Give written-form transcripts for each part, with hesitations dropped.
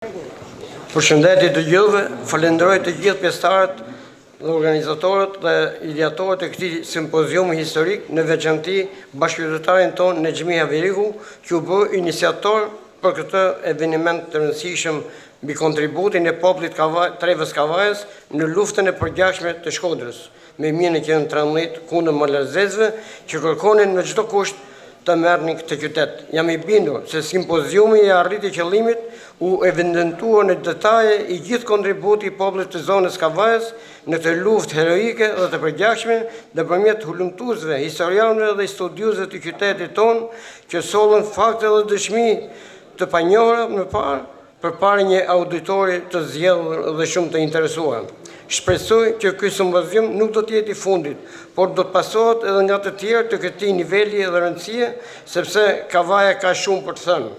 Përshëndetje të gjithëve, falenderoj të gjithë pjesëtarët dhe organizatorët dhe ideatorët e këtij simpoziumi historik, në veçanti bashkëqytetarin tonë Nexhmi Haveriku, që u bë iniciator për këtë eveniment të rëndësishëm mbi kontributin e popullit Trevës Kavajës në luftën e përgjithshme të Shkodrës, me 1913 kundër malazezëve që kërkonin në çdo kusht të merrnin këtë qytet. Jam i bindur se simpoziumi i arriti qëllimit u evidentuar në detaje i gjithë kontributi i popullit të zonës Kavajës në këtë luftë heroike dhe të përgjithshme nëpërmjet hulumtuesve, historianëve dhe studiuesve të qytetit tonë që sollën fakte dhe dëshmi të panjohura më parë përpara një auditori të zgjedhur dhe shumë të interesuar. Shpresoj që ky simpozium nuk do të jetë i fundit, por do të pasohet edhe nga të tjerë të këtij niveli dhe rëndësie, sepse Kavaja ka shumë për të thënë.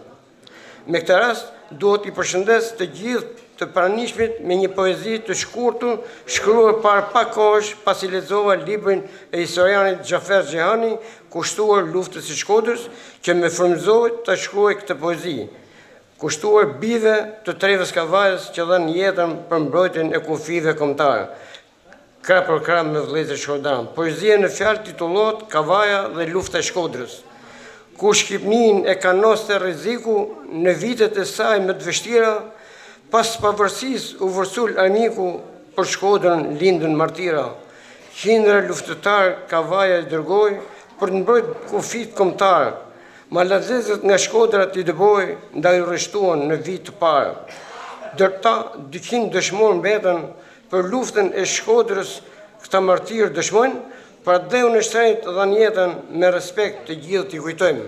Me këtë rast, duhet i përshëndes të gjithë të pranishmit me një poezi të shkurtër, shkruar para pak kohësh pasi lexova librin e historianit Xhafer Xehani, kushtuar luftës së Shkodrës, që më frymëzoi të shkruaj këtë poezi, kushtuar bijve të Trevës Kavajës që dhanë jetën për mbrojtjen e kufive kombëtare, krah për krah me vëllezër shkodran. Poezia në fjalë titullohet Kavaja dhe lufta e Shkodrës. Kur Shqipnin e kanoste rreziku në vitet e saj më të vështira, pas pavarësisë u vërsul armiku për Shkodrën lindën martira. Qindra luftëtar Kavaja i dërgoi për të mbrojtur kufit kombëtar. Malazezët nga Shkodra t'i dëboj, ndaj u rreshtuan në vit të parë. Dërta 200 dëshmorë mbetën për luftën e Shkodrës, këta martirë dëshmojnë, pra dheu në shtrenjtë dhanë jetën me respekt të gjithë t'i kujtojmë.